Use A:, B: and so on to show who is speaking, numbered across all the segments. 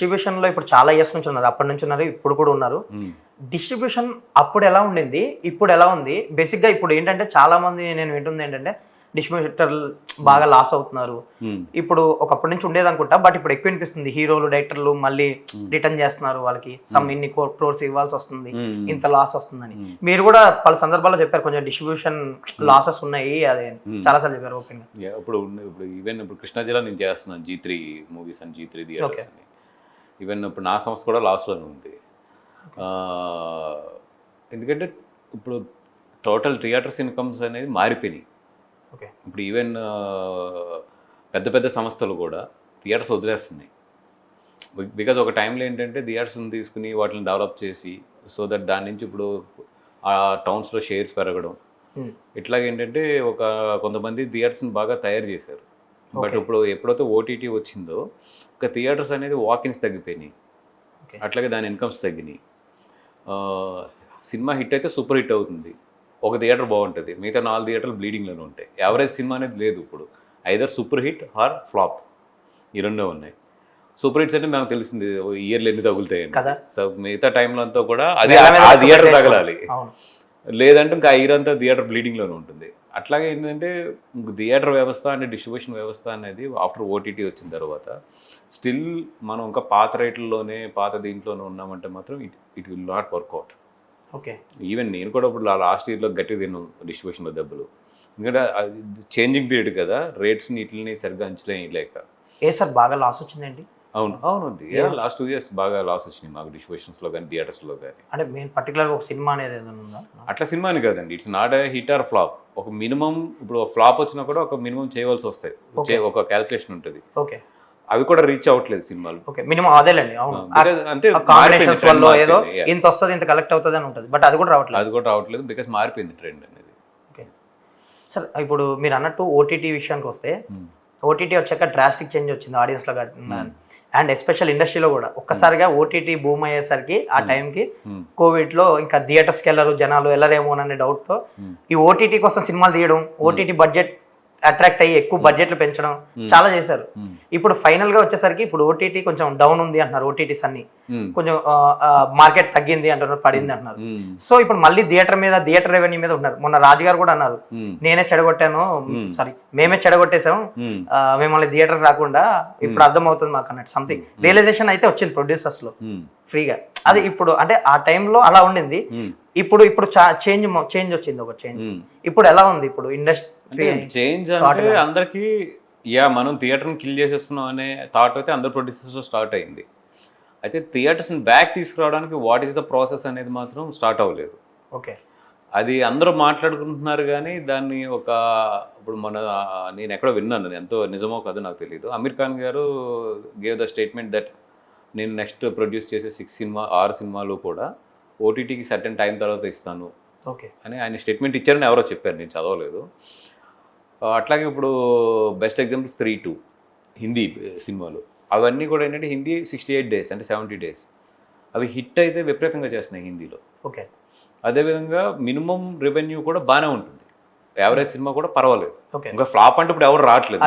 A: డిస్ట్రిబ్యూషన్లో ఇప్పుడు చాలా ఇయర్స్ నుంచి ఉన్నారు, అప్పటి నుంచి ఉన్నారు, ఇప్పుడు కూడా ఉన్నారు. డిస్ట్రిబ్యూషన్ అప్పుడు ఎలా ఉండింది, ఇప్పుడు ఎలా ఉంది? బేసిక్గా ఇప్పుడు ఏంటంటే చాలా మంది నేను వింటుంది ఏంటంటే డిస్ట్రిబ్యూటర్లు బాగా లాస్ అవుతున్నారు. ఇప్పుడు ఒకప్పటి నుంచి ఉండేది అనుకుంటా, బట్ ఇప్పుడు ఎక్కువ వినిపిస్తుంది హీరోలు డైరెక్టర్లు మళ్ళీ రిటర్న్ చేస్తున్నారు, వాళ్ళకి సమ్ ఇన్ని క్రోర్స్ ఇవ్వాల్సి వస్తుంది, ఇంత లాస్ వస్తుందని. మీరు కూడా పలు సందర్భాల్లో చెప్పారు కొంచెం డిస్ట్రిబ్యూషన్ లాసెస్ ఉన్నాయి, అదే చాలా సార్లు చెప్పారు ఓపెన్ గా.
B: ఇప్పుడు ఈవెన్ ఇప్పుడు కృష్ణా జిల్లా నేను చేస్తున్నాను G3 మూవీస్ అని, G3 థియేటర్స్ అని. ఈవెన్ ఇప్పుడు నా సంస్థ కూడా లాస్లోనే ఉంది. ఎందుకంటే ఇప్పుడు టోటల్ థియేటర్స్ ఇన్కమ్స్ అనేది మారిపోయినాయి. ఇప్పుడు ఈవెన్ పెద్ద పెద్ద సంస్థలు కూడా థియేటర్స్ వదిలేస్తున్నాయి. బికాజ్ ఒక టైంలో ఏంటంటే థియేటర్స్ని తీసుకుని వాటిని డెవలప్ చేసి సో దట్ దాని నుంచి ఇప్పుడు ఆ టౌన్స్లో షేర్స్ పెరగడం, ఇట్లాగేంటంటే కొంతమంది థియేటర్స్ని బాగా తయారు చేశారు. బట్ ఇప్పుడు ఎప్పుడైతే OTT వచ్చిందో ఒక థియేటర్స్ అనేది వాకిన్స్ తగ్గిపోయినాయి, అట్లాగే దాని ఇన్కమ్స్ తగ్గినాయి. సినిమా హిట్ అయితే సూపర్ హిట్ అవుతుంది, ఒక థియేటర్ బాగుంటుంది, మిగతా 4 థియేటర్లు బ్లీడింగ్లోనే ఉంటాయి. యావరేజ్ సినిమా అనేది లేదు ఇప్పుడు, either super hit or flop, ఈ రెండే ఉన్నాయి. సూపర్ హిట్స్ అంటే నాకు తెలిసింది ఇయర్లు ఎన్ని తగులుతాయండి. సో మిగతా టైంలో అంతా కూడా అది ఆ థియేటర్ తగలాలి, లేదంటే ఇంకా ఇయర్ అంతా థియేటర్ బ్లీడింగ్లోనే ఉంటుంది. అట్లాగే ఏంటంటే థియేటర్ వ్యవస్థ అంటే డిస్ట్రిబ్యూషన్ వ్యవస్థ అనేది ఆఫ్టర్ OTT వచ్చిన తర్వాత స్టిల్ మనం ఇంకా పాత రేట్లలోనే పాత దీంట్లోనే ఉన్నామంటే మాత్రం it will not work out.
A: Okay,
B: even నేను కూడా ఇప్పుడు లాస్ట్ ఇయర్లో గట్టి తిన్నాను డిస్ట్రిబ్యూషన్లో దెబ్బలు. ఎందుకంటే చేంజింగ్ పీరియడ్ కదా, రేట్స్ని వీటిని సరిగ్గా అంచలేక.
A: సార్ బాగా లాస్ వచ్చిందండి?
B: అవునండి, లాస్ట్ 2 years బాగా లాస్ వచ్చినాయి మాకు డిస్ట్రిబ్యూషన్స్లో కానీ థియేటర్స్లో కానీ.
A: అంటే మెయిన్ పర్టికులర్గా ఒక సినిమా అనేది ఏదైనా ఉందా?
B: అట్లా సినిమా అని కాదండి, it's not a hit or flop. ఒక మినిమం ఇప్పుడు ఒక ఫ్లాప్ వచ్చినా కూడా ఒక మినిమం చేయవలసి వస్తాయి, ఒక క్యాల్కులేషన్ ఉంటుంది.
A: ఓకే,
B: అవి కూడా రీచ్ అవ్వట్లేదు సినిమాలు.
A: ఓకే, మినిమం అదేలేండి. అవును, అంటే కాంబినేషన్స్ వల్ల ఏదో ఇంత వస్తుంది ఇంత కలెక్ట్ అవుతుంది అని ఉంటుంది, బట్ అది కూడా రావట్లేదు.
B: బికాస్ మారిపోయింది ట్రెండ్ అనేది.
A: ఓకే సార్, ఇప్పుడు మీరు అన్నట్టు OTT విషయానికి వస్తే, OTT వచ్చాక డ్రాస్టిక్ చేంజ్ వచ్చింది ఆడియన్స్లో అండ్ ఎస్పెషల్ ఇండస్ట్రీలో కూడా. ఒక్కసారిగా OTT బూమ్ అయ్యేసరికి ఆ టైంకి కోవిడ్లో ఇంకా థియేటర్స్కి వెళ్ళరు జనాలు, వెళ్ళరేమో అనే డౌట్తో ఈ OTT కోసం సినిమాలు తీయడం, OTT బడ్జెట్ అట్రాక్ట్ అయ్యి ఎక్కువ బడ్జెట్లు పెంచడం చాలా చేశారు. ఇప్పుడు ఫైనల్ గా వచ్చేసరికి ఇప్పుడు OTT కొంచెం డౌన్ ఉంది అంటున్నారు, OTTs అన్ని కొంచెం మార్కెట్ తగ్గింది అంటున్నారు, పడింది అంటున్నారు. సో ఇప్పుడు మళ్ళీ థియేటర్ రెవెన్యూ మీద ఉన్నారు. మొన్న రాజుగారు కూడా అన్నారు, నేనే చెడగొట్టాను, సారీ మేమే చెడగొట్టేసాం మిమ్మల్ని థియేటర్ రాకుండా, ఇప్పుడు అర్థమవుతుంది మాకు అన్నట్టు సంథింగ్ రియలైజేషన్ అయితే వచ్చింది ప్రొడ్యూసర్స్ లో ఫ్రీగా. అది ఇప్పుడు అంటే ఆ టైంలో అలా ఉండింది, ఇప్పుడు చేంజ్ వచ్చింది, ఒక చేంజ్. ఇప్పుడు ఎలా ఉంది ఇప్పుడు ఇండస్ట్రీ
B: చేంజ్ అంటే అందరికి మనం థియేటర్ని కిల్ చేసేస్తున్నాం అనే థాట్ అయితే అందరు ప్రొడ్యూసర్స్లో స్టార్ట్ అయింది. అయితే థియేటర్స్ని బ్యాక్ తీసుకురావడానికి వాట్ ఈస్ ద ప్రాసెస్ అనేది మాత్రం స్టార్ట్ అవ్వలేదు.
A: ఓకే,
B: అది అందరూ మాట్లాడుకుంటున్నారు కానీ దాన్ని ఇప్పుడు నేను ఎక్కడో విన్నాను, ఎంతో నిజమో కాదో నాకు తెలియదు. అమీర్ ఖాన్ గారు గేవ్ ద స్టేట్మెంట్ దట్ నేను నెక్స్ట్ ప్రొడ్యూస్ చేసే 6 సినిమాలు కూడా OTTకి సర్టెన్ టైం తర్వాత ఇస్తాను అని ఆయన స్టేట్మెంట్ ఇచ్చారని ఎవరో చెప్పారు, నేను చదవలేదు. అట్లాగే ఇప్పుడు బెస్ట్ ఎగ్జాంపుల్ 3-2 హిందీ సినిమాలు, అవన్నీ కూడా ఏంటంటే హిందీ 68 days అంటే 70 days అవి హిట్ అయితే విపరీతంగా చేస్తున్నాయి హిందీలో.
A: ఓకే,
B: అదేవిధంగా మినిమం రెవెన్యూ కూడా బాగానే ఉంటుంది, యావరేజ్ సినిమా కూడా పర్వాలేదు. ఇంకా ఫ్లాప్ అంటే ఇప్పుడు ఎవరు రావట్లేదు,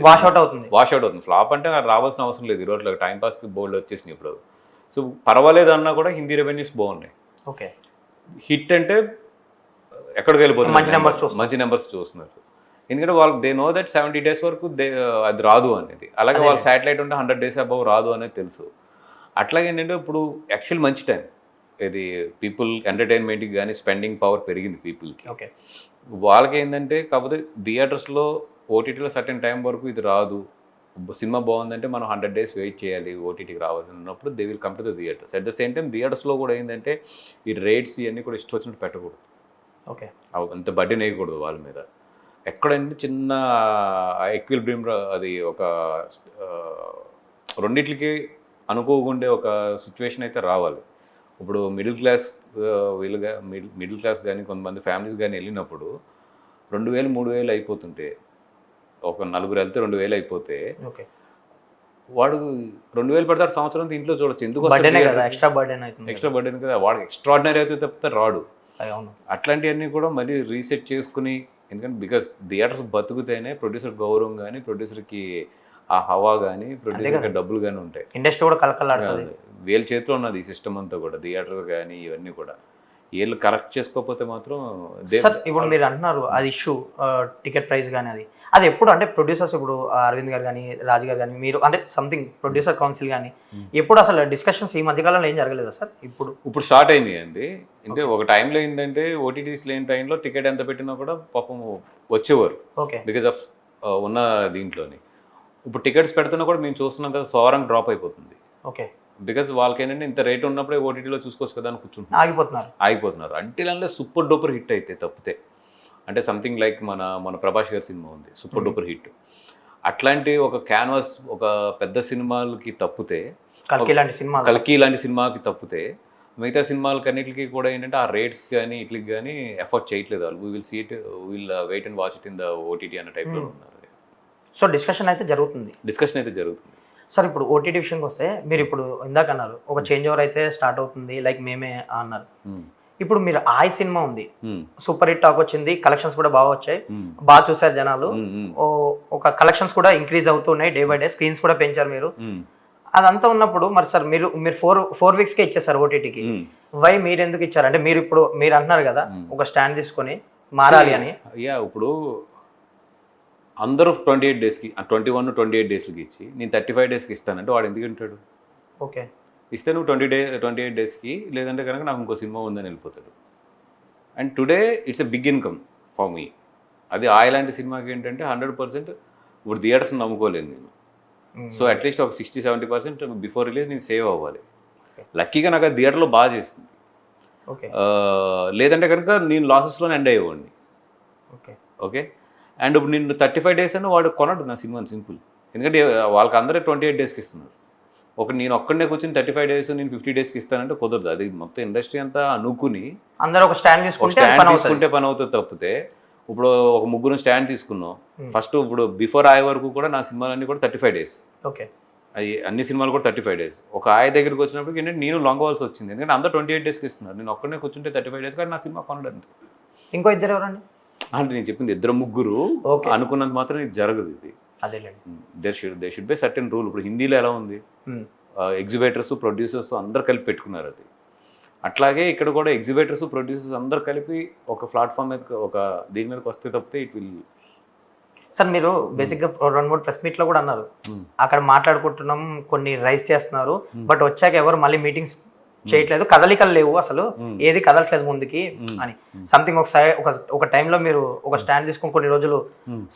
A: వాష్ అవుట్ అవుతుంది.
B: ఫ్లాప్ అంటే రావాల్సిన అవసరం లేదు, ఈ రోజులో టైం పాస్కి బోల్డ్ వచ్చేసినాయి ఇప్పుడు. సో పర్వాలేదు అన్నా కూడా హిందీ రెవెన్యూస్ బాగున్నాయి.
A: ఓకే,
B: హిట్ అంటే ఎక్కడికి వెళ్ళిపోతుంది, మంచి నెంబర్స్ చూస్తున్నారు. ఎందుకంటే వాళ్ళు దే నో దట్ 70 days వరకు అది రాదు అనేది. అలాగే వాళ్ళు శాటిలైట్ ఉంటే 100 days అబౌవ్ రాదు అనేది తెలుసు. అట్లాగే ఏంటంటే ఇప్పుడు యాక్చువల్ మంచి టైం ఇది, పీపుల్ ఎంటర్టైన్మెంట్కి కానీ స్పెండింగ్ పవర్ పెరిగింది పీపుల్కి.
A: ఓకే,
B: వాళ్ళకి ఏంటంటే కాకపోతే థియేటర్స్లో OTTలో సర్టెన్ టైం వరకు ఇది రాదు, సినిమా బాగుందంటే మనం 100 days వెయిట్ చేయాలి OTTకి రావాల్సినప్పుడు they will come to the theatres. At the same time థియేటర్స్లో కూడా ఏంటంటే ఈ రేట్స్ ఇవన్నీ కూడా ఇష్టం వచ్చినట్టు పెట్టకూడదు.
A: ఓకే,
B: అంత బడ్డీ వేయకూడదు వాళ్ళ మీద. ఎక్కడంటే చిన్న ఈక్విలిబ్రియం, అది ఒక రెండిట్లకి అనుకోకుండా ఒక సిచ్యువేషన్ అయితే రావాలి. ఇప్పుడు మిడిల్ క్లాస్ మిడిల్ క్లాస్ కానీ కొంతమంది ఫ్యామిలీస్ కానీ వెళ్ళినప్పుడు 2000 3000 అయిపోతుంటే, ఒక 4 వెళ్తే 2000 అయిపోతే వాడు 2000 పెడతాడు సంవత్సరం ఇంట్లో చూడొచ్చు. ఎందుకు
A: ఎక్స్ట్రా బర్డెన్
B: కదా, వాడు ఎక్స్ట్రాడినరీ అయితే తప్పితే రాడు. అట్లాంటివన్నీ కూడా మళ్ళీ రీసెట్ చేసుకుని, ఎందుకంటే బికాస్ థియేటర్స్ బతుకుతేనే ప్రొడ్యూసర్ గౌరవం కానీ ప్రొడ్యూసర్కి ఆ హవా కానీ ప్రొడ్యూసర్కి డబ్బులు కానీ ఉంటాయి.
A: ఇండస్ట్రీ కూడా కలకలాడుతుంది.
B: వీళ్ళ చేతిలో ఉన్నది ఈ సిస్టమ్ అంతా కూడా, థియేటర్ కానీ ఇవన్నీ కూడా. వీళ్ళు కరెక్ట్ చేసుకోకపోతే మాత్రం
A: సార్ ఇప్పుడు మీరు అంటున్నారు అది ఇష్యూ టికెట్ ప్రైస్ కానీ అది ఎప్పుడు అంటే ప్రొడ్యూసర్స్ ఇప్పుడు అరవింద్ గారు కానీ రాజు గారు కానీ మీరు అంటే సంథింగ్ ప్రొడ్యూసర్ కౌన్సిల్ కానీ ఎప్పుడు అసలు డిస్కషన్స్ ఈ మధ్యకాలంలో ఏం జరగలేదా సార్? ఇప్పుడు
B: స్టార్ట్ అయింది అండి. అంటే ఒక టైంలో ఏంటంటే ఓటీటీస్ లేని టైంలో టికెట్ ఎంత పెట్టినా కూడా పాపం వచ్చేవారు,
A: ఓకే,
B: బికాజ్ ఆఫ్ ఉన్న దీంట్లోని. ఇప్పుడు టికెట్స్ పెడుతున్నా కూడా మేము చూస్తున్నాం కదా, సోరంగా డ్రాప్ అయిపోతుంది.
A: ఓకే,
B: బికాజ్ వాళ్ళకి ఏంటంటే ఇంత రేట్ ఉన్నప్పుడే ఓటీటీలో చూసుకోవచ్చు కదా అని కూర్చుంటున్నారు, ఆగిపోతున్నారు. అంటే సూపర్ డూపర్ హిట్ అయితే తప్పితే, అంటే సంథింగ్ లైక్ మన ప్రభాస్ గారి సినిమా ఉంది సూపర్ డూపర్ హిట్, అట్లాంటి ఒక క్యాన్వాస్ ఒక పెద్ద సినిమాలకి తప్పితే, కల్కి లాంటి సినిమాకి తప్పితే మిగతా సినిమాలకన్నిటికీ కూడా ఏంటంటే ఆ రేట్స్ కానీ ఇట్లకి కానీ ఎఫర్ట్ చేయట్లేదు వాళ్ళు. We will see it, will wait and watch it in the OTT అన్న టైప్లో ఉన్నారు.
A: సో డిస్కషన్ అయితే జరుగుతుంది. సార్ ఇప్పుడు ఓటీటీ విషయంకి వస్తే మీరు ఇప్పుడు ఇందాక అన్నారు ఒక చేంజ్ ఓవర్ అయితే స్టార్ట్ అవుతుంది లైక్ మేమే అన్నారు. ఇప్పుడు మీరు ఆయి సినిమా ఉంది, సూపర్ హిట్ టాక్ వచ్చింది, కలెక్షన్స్ కూడా బాగా వచ్చాయి, బాగా చూసారు జనాలు, ఒక కలెక్షన్స్ కూడా ఇంక్రీజ్ అవుతున్నాయి డే బై డే, స్క్రీన్స్ కూడా పెంచారు మీరు. అదంతా ఉన్నప్పుడు మరి సార్ మీరు 4 వీక్స్కే ఇచ్చేసారు ఓటీటీకి. వై మీరు ఎందుకు ఇచ్చారు? అంటే మీరు అంటున్నారు కదా ఒక స్టాండ్ తీసుకొని మారాలి అని.
B: ఇప్పుడు అందరూ 28 డేస్కి 28 డేస్కి ఇచ్చి నేను 35 డేస్కి ఇస్తానంటే వాడు ఎందుకు ఉంటాడు?
A: ఓకే,
B: ఇస్తే నువ్వు 28 డేస్కి, లేదంటే కనుక నాకు ఇంకో సినిమా ఉందని వెళ్ళిపోతాడు. And today it's a big income for me. అది లాంటి సినిమాకి ఏంటంటే 100% ఇప్పుడు థియేటర్స్ని నమ్ముకోలేను నేను. సో అట్లీస్ట్ ఒక 60-70% బిఫోర్ రిలీజ్ నేను సేవ్ అవ్వాలి. లక్కీగా నాకు అది థియేటర్లో బాగా చేస్తుంది. లేదంటే కనుక నేను లాసెస్లోనే ఎండ్ అయ్యేవాడిని. ఓకే, అండ్ ఇప్పుడు నేను 35 డేస్ అని వాడు కొనడు నా సినిమాని, సింపుల్. ఎందుకంటే వాళ్ళకి అందరూ 28 డేస్కి ఇస్తున్నారు. నేను ఒక్కడనే కూర్చొని 35 డేస్ నేను 50 డేస్కి ఇస్తానంటే కుదరదు. అది మొత్తం ఇండస్ట్రీ అంతా అనుకుని
A: అందరూ ఒక స్టాండ్
B: తీసుకుంటే పని అవుతుంది తప్పితే, ఇప్పుడు ఒక ముగ్గురు స్టాండ్ తీసుకున్నాం ఫస్ట్, ఇప్పుడు బిఫోర్ ఆయ వరకు కూడా నా సినిమాలన్నీ కూడా 35 డేస్.
A: ఓకే,
B: అన్ని సినిమాలు కూడా 35 డేస్. ఒక ఆయ దగ్గరికి వచ్చినప్పుడు ఏంటంటే నేను లొంగవలసి వచ్చింది, ఎందుకంటే అందరూ 28 డేస్కి ఇస్తున్నారు. నేను ఒక్కడనే కూర్చుంటే 35 డేస్ కానీ నా సినిమా కొనడానికి.
A: ఇంకో ఇద్దరు ఎవరండి
B: అంటే నేను చెప్పింది 2-3 అనుకున్నంత మాత్రం ఇది జరగదు. ఇది they should be certain rule. ఇప్పుడు హిందీలో ఎలా ఉంది, ఎగ్జిబిటర్స్ ప్రొడ్యూసర్స్ అందరు కలిపి పెట్టుకున్నారు అది. అట్లాగే ఇక్కడ కూడా ఎగ్జిబిటర్స్ ప్రొడ్యూసర్స్ అందరు కలిపి ఒక ప్లాట్ఫామ్ మీద ఒక దీని మీదకి వస్తే తప్పితే ఇట్ విల్.
A: సార్ మీరు బేసిక్గా 2-3 ప్రెస్ మీట్లో కూడా అన్నారు అక్కడ మాట్లాడుకుంటున్నాం, కొన్ని రైజ్ చేస్తున్నారు, బట్ వచ్చాక ఎవరు మళ్ళీ మీటింగ్స్ చేయట్లేదు, కదలికలు లేవు, అసలు ఏది కదలట్లేదు ముందుకి అని సంథింగ్. ఒక టైంలో మీరు ఒక స్టాండ్ తీసుకుని కొన్ని రోజులు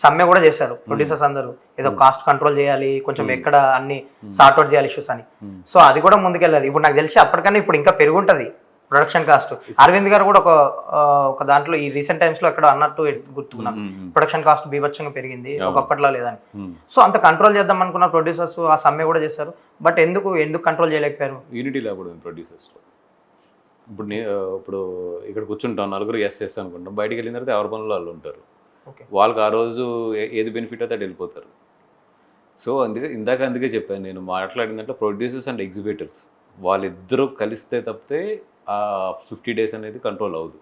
A: సమ్మె కూడా చేశారు ప్రొడ్యూసర్స్ అందరూ, ఏదో కాస్ట్ కంట్రోల్ చేయాలి, కొంచెం ఎక్కడ అన్ని సార్ట్అవుట్ చేయాలి ఇష్యూస్ అని. సో అది కూడా ముందుకెళ్ళాలి. ఇప్పుడు నాకు తెలిసి అప్పటికన్నా ఇప్పుడు ఇంకా పెరుగుంటది ప్రొడక్షన్ కాస్ట్. అరవింద్ గారు కూడా ఒక దాంట్లో ఈ రీసెంట్ టైమ్స్ లో ఎక్కడ అన్నట్టు గుర్తుకున్నాను, ప్రొడక్షన్ కాస్ట్ బీభత్సంగా పెరిగింది, ఒకప్పట్లో లేదని. సో అంత కంట్రోల్ చేద్దాం అనుకున్న ప్రొడ్యూసర్స్ ఆ సమ్మె కూడా చేశారు, బట్ ఎందుకు కంట్రోల్ చేయలేకపోయారు?
B: యూనిటీ లేకపోవడం ప్రొడ్యూసర్స్లో. ఇప్పుడు ఇక్కడ కూర్చుంటాం నలుగురు ఎస్ అనుకుంటాం, బయటికి వెళ్ళిన తర్వాత ఎవరి పనులు వాళ్ళు ఉంటారు, వాళ్ళకి ఆ రోజు ఏది బెనిఫిట్ అయితే వెళ్ళిపోతారు. సో అందుకే చెప్పాను నేను మాట్లాడిందంటే ప్రొడ్యూసర్స్ అండ్ ఎగ్జిబిటర్స్ వాళ్ళిద్దరూ కలిస్తే తప్పితే 50 డేస్ అనేది కంట్రోల్ అవ్వదు.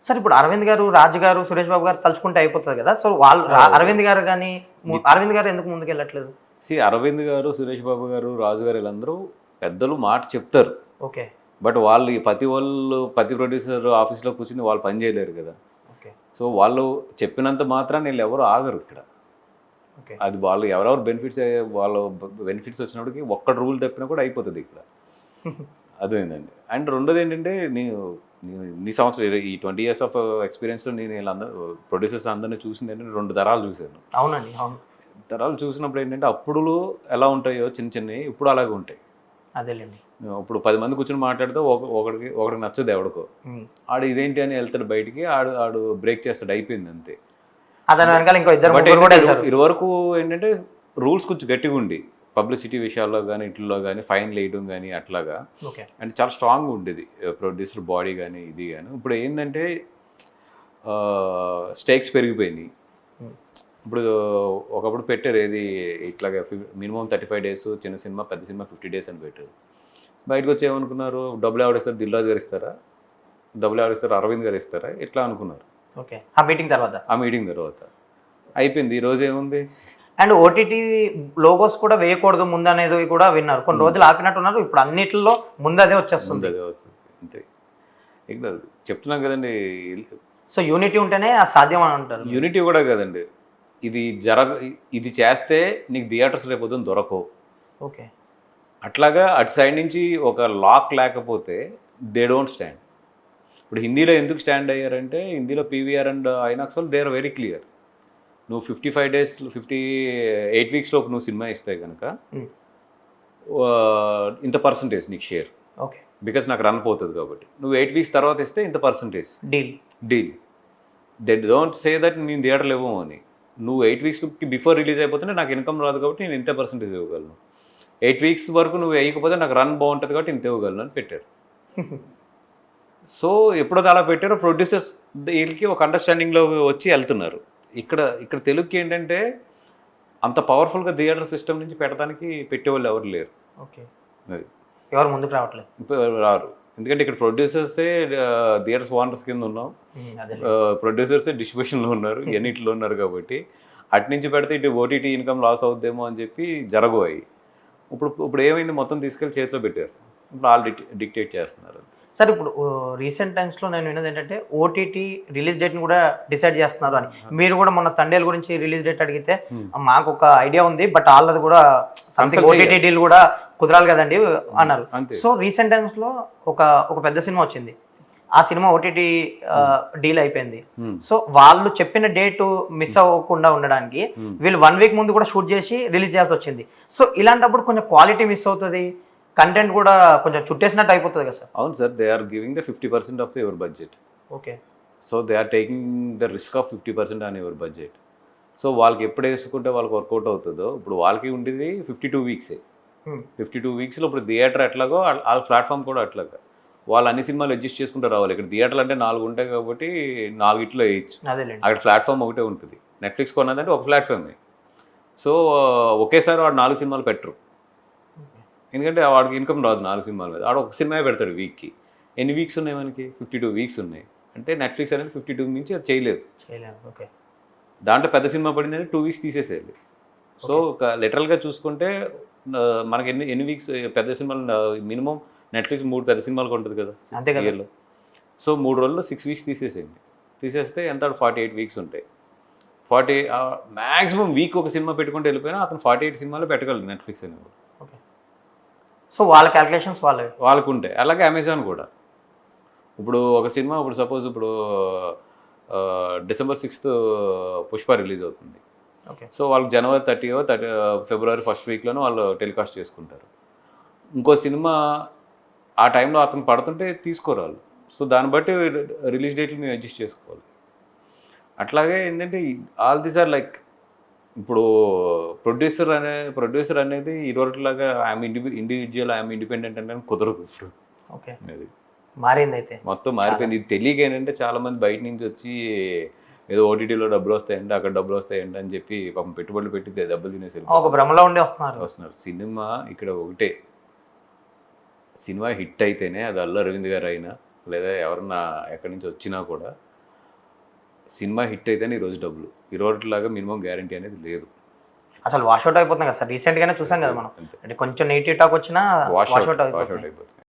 A: సార్ ఇప్పుడు అరవింద్ గారు, రాజు గారు, సురేష్ బాబు గారు తలుచుకుంటే అయిపోతుంది కదా. సో వాళ్ళు అరవింద్ గారు ఎందుకు ముందుకు వెళ్ళట్లేదు?
B: అరవింద్ గారు, సురేష్ బాబు గారు, రాజు గారు వీళ్ళందరూ పెద్దలు మాట చెప్తారు.
A: ఓకే,
B: బట్ వాళ్ళు ప్రతి ప్రొడ్యూసర్ ఆఫీస్లో కూర్చుని వాళ్ళు పని చేయలేరు కదా. సో వాళ్ళు చెప్పినంత మాత్రాన్ని వీళ్ళు ఎవరు ఆగరు ఇక్కడ. అది వాళ్ళు ఎవరెవరు బెనిఫిట్స్ వచ్చినప్పటికి ఒక్క రూల్ తప్పినా కూడా అయిపోతుంది ఇక్కడ. అదేంటండి. అండ్ రెండోది ఏంటంటే నీ సంవత్సరం ఈ 20 years ఆఫ్ ఎక్స్పీరియన్స్లో నేను వీళ్ళందరూ ప్రొడ్యూసర్స్ అందరినీ చూసింది ఏంటంటే 2 తరాలు చూశాను.
A: అవునండి, అవును.
B: తరాలు చూసినప్పుడు ఏంటంటే అప్పుడు ఎలా ఉంటాయో చిన్నవి ఇప్పుడు అలాగే ఉంటాయి.
A: అదేలేండి.
B: ఇప్పుడు 10 మంది కూర్చొని మాట్లాడితే ఒకడికి నచ్చదు ఎవడికో, ఆడు ఇదేంటి అని వెళ్తాడు బయటికి, ఆడు బ్రేక్ చేస్తాడు, అయిపోయింది అంతే. ఇరు వరకు ఏంటంటే రూల్స్ కొంచెం గట్టిగా ఉండి పబ్లిసిటీ విషయాల్లో కానీ ఇట్లో కానీ ఫైన్లు వేయడం కానీ అట్లాగా, అండ్ చాలా స్ట్రాంగ్ ఉండేది ప్రొడ్యూసర్ బాడీ కానీ ఇది కానీ. ఇప్పుడు ఏంటంటే స్టేక్స్ పెరిగిపోయినాయి. ఇప్పుడు ఒకప్పుడు పెట్టారు ఏది ఇట్లాగా మినిమం 35 days, చిన్న సినిమా పెద్ద సినిమా 50 days అని పెట్టారు. బయటకు వచ్చి ఏమనుకున్నారు, డబ్బులు ఎవరిస్తారు, దిల్రాజు గారు ఇస్తారా, డబ్బులు ఎవరిస్తారు, అరవింద్ గారు ఇస్తారా, ఇట్లా అనుకున్నారు.
A: ఆ మీటింగ్ తర్వాత
B: అయిపోయింది. ఈరోజు ఏముంది,
A: అండ్ ఓటీటీ లోగోస్ కూడా వేయకూడదు ముందు అనేది కూడా విన్నారు. కొన్ని రోజులు ఆపినట్టున్నారు, ఇప్పుడు అన్నిటిలో ముందు అదే వచ్చేస్తుంది.
B: అదే వస్తుంది అంతే. ఇక్కడ చెప్తున్నాం కదండి,
A: సో యూనిటీ ఉంటేనే అది సాధ్యం అని అంటారు.
B: యూనిటీ కూడా కదండి, ఇది చేస్తే నీకు థియేటర్స్ రేపు దొరకవు.
A: ఓకే,
B: అట్లాగా అటు సైడ్ నుంచి ఒక లాక్ లేకపోతే దే డోంట్ స్టాండ్. ఇప్పుడు హిందీలో ఎందుకు స్టాండ్ అయ్యారంటే, హిందీలో PVR and INOX they are very clear. నువ్వు 55 days 58 weeksలో నువ్వు సినిమా ఇస్తే కనుక ఇంత పర్సంటేజ్ నీకు షేర్.
A: ఓకే,
B: బికాస్ నాకు రన్ పోతుంది కాబట్టి. నువ్వు 8 weeks తర్వాత ఇస్తే ఇంత percentage deal. They don't say that నేను థియేటర్లు ఇవ్వము అని. నువ్వు 8 weeksకి బిఫోర్ రిలీజ్ అయిపోతే నాకు ఇన్కమ్ రాదు కాబట్టి నేను ఇంత పర్సంటేజ్ ఇవ్వగలను. 8 weeks వరకు నువ్వు వేయకపోతే నాకు రన్ బాగుంటుంది కాబట్టి ఇంత ఇవ్వగలను అని పెట్టారు. సో ఎప్పుడైతే అలా పెట్టారో ప్రొడ్యూసర్స్ వీళ్ళకి ఒక అండర్స్టాండింగ్లో వచ్చి వెళ్తున్నారు. ఇక్కడ తెలుగుకి ఏంటంటే అంత పవర్ఫుల్గా థియేటర్ సిస్టమ్ నుంచి పెట్టడానికి పెట్టేవాళ్ళు ఎవరు లేరు.
A: ఓకే,
B: అది
A: ఎవరు ముందుకు రావట్లేదు,
B: ఇప్పుడు రారు. ఎందుకంటే ఇక్కడ ప్రొడ్యూసర్సే థియేటర్స్ ఓనర్స్ కింద ఉన్నాం, ప్రొడ్యూసర్సే డిస్ట్రిబ్యూషన్లో ఉన్నారు, ఎన్నిటిలో ఉన్నారు. కాబట్టి అటు నుంచి పెడితే ఇటు ఓటీటీ ఇన్కమ్ లాస్ అవుద్దేమో అని చెప్పి జరగబోయి ఇప్పుడు ఏమైంది, మొత్తం తీసుకెళ్ళి చేతిలో పెట్టారు. ఇప్పుడు వాళ్ళు డిక్టేట్ చేస్తున్నారు.
A: సార్ ఇప్పుడు రీసెంట్ టైమ్స్లో నేను విన్నది ఏంటంటే ఓటీటీ రిలీజ్ డేట్ని కూడా డిసైడ్ చేస్తున్నారు అని. మీరు కూడా మొన్న తండేల్ గురించి రిలీజ్ డేట్ అడిగితే మాకు ఒక ఐడియా ఉంది, బట్ వాళ్ళది కూడా సంథింగ్ ఓటీటీ డీల్ కూడా కుదరాలి కదండి అన్నారు. సో రీసెంట్ టైమ్స్లో ఒక పెద్ద సినిమా వచ్చింది, ఆ సినిమా ఓటీటీ డీల్ అయిపోయింది. సో వాళ్ళు చెప్పిన డేట్ మిస్ అవ్వకుండా ఉండడానికి వీళ్ళు 1 week ముందు కూడా షూట్ చేసి రిలీజ్ చేయాల్సి వచ్చింది. సో ఇలాంటప్పుడు కొంచెం క్వాలిటీ మిస్ అవుతుంది, కంటెంట్ కూడా కొంచెం చుట్టేసినట్టు అయిపోతుంది కదా సార్.
B: అవును sir, they are giving the 50% of the your budget.
A: Okay,
B: so they are taking the risk of 50% on your budget. So వాళ్ళకి ఎప్పుడు వేసుకుంటే వాళ్ళకి వర్కౌట్ అవుతుందో. ఇప్పుడు వాళ్ళకి ఉండేది 52 weeks. 52 weeksలో ఇప్పుడు థియేటర్ ఎట్లాగో వాళ్ళ ప్లాట్ఫామ్ కూడా అట్లాగా వాళ్ళు అన్ని సినిమాలు అడ్జస్ట్ చేసుకుంటూ రావాలి. ఇక్కడ థియేటర్లు అంటే 4 ఉంటాయి కాబట్టి 4 వేయచ్చు. అక్కడ ప్లాట్ఫామ్ ఒకటే ఉంటుంది. నెట్ఫ్లిక్స్ కొన్నదంటే ఒక ప్లాట్ఫామే. సో ఒకేసారి వాడు 4 సినిమాలు పెట్టరు, ఎందుకంటే వాడికి ఇన్కమ్ రాదు 4 సినిమాల మీద. వాడు ఒక సినిమా పెడతాడు వీక్కి. ఎన్ని వీక్స్ ఉన్నాయి మనకి? 52 weeks ఉన్నాయి. అంటే నెట్ఫ్లిక్స్ అనేది 52 నుంచి అది చేయలేదు.
A: ఓకే,
B: దాంట్లో పెద్ద సినిమా పడిందంటే 2 weeks తీసేసేయాలి. సో లిటరల్గా చూసుకుంటే మనకి ఎన్ని వీక్స్ పెద్ద సినిమాలు మినిమం నెట్ఫ్లిక్స్ 3 పెద్ద సినిమాలు ఉంటుంది కదా ఇయర్లో. సో 3 రోజుల్లో 6 weeks తీసేసేయండి. తీసేస్తే ఎంత 48 weeks ఉంటాయి. 40 మ్యాక్సిమం వీక్ ఒక సినిమా పెట్టుకుంటూ వెళ్ళిపోయినా అతను 48 సినిమాలు పెట్టగలడు నెట్ఫ్లిక్స్ అనేవాడు.
A: సో వాళ్ళ క్యాల్కులేషన్స్
B: వాళ్ళకు ఉంటాయి. అలాగే అమెజాన్ కూడా. ఇప్పుడు ఒక సినిమా ఇప్పుడు సపోజ్ ఇప్పుడు December 6th పుష్ప రిలీజ్ అవుతుంది. సో వాళ్ళకి January 30 February 1st weekలోనూ వాళ్ళు టెలికాస్ట్ చేసుకుంటారు. ఇంకో సినిమా ఆ టైంలో అతను పడుతుంటే తీసుకోరు వాళ్ళు. సో దాన్ని బట్టి రిలీజ్ డేట్లు మేము అడ్జస్ట్ చేసుకోవాలి. అట్లాగే ఏంటంటే ఆల్ దీస్ ఆర్ లైక్, ఇప్పుడు ప్రొడ్యూసర్ అనేది ఇదివరకులాగా ఐఎమ్ ఇండివిజువల్, ఐఎమ్ ఇండిపెండెంట్ అంటే కుదరదు ఇప్పుడు.
A: ఓకే, మారింది, అయితే
B: మొత్తం మారిపోయింది. ఇది తెలియక ఏంటంటే చాలామంది బయట నుంచి వచ్చి ఏదో ఓటీటీలో డబ్బులు వస్తాయంటే అక్కడ డబ్బులు వస్తాయంటే అని చెప్పి పాపం పెట్టుబడులు పెట్టి డబ్బులు తినేసి
A: ఒక భ్రమలో ఉండి వస్తున్నారు.
B: సినిమా ఇక్కడ ఒకటే, సినిమా హిట్ అయితేనే అది అల్లు అరవింద్ గారు అయినా లేదా ఎవరన్నా ఎక్కడి నుంచి వచ్చినా కూడా సినిమా హిట్ అయితేనే ఈరోజు డబ్బులు. ఈరోజులాగా మినిమం గ్యారంటీ అనేది లేదు.
A: అసలు వాషౌట్ అయిపోతుంది కదా సార్. రీసెంట్గానే చూసాం కదా మనం, అంటే కొంచెం నెగిటివ్ టాక్ వచ్చినా వాషౌట్ అయిపోతుంది.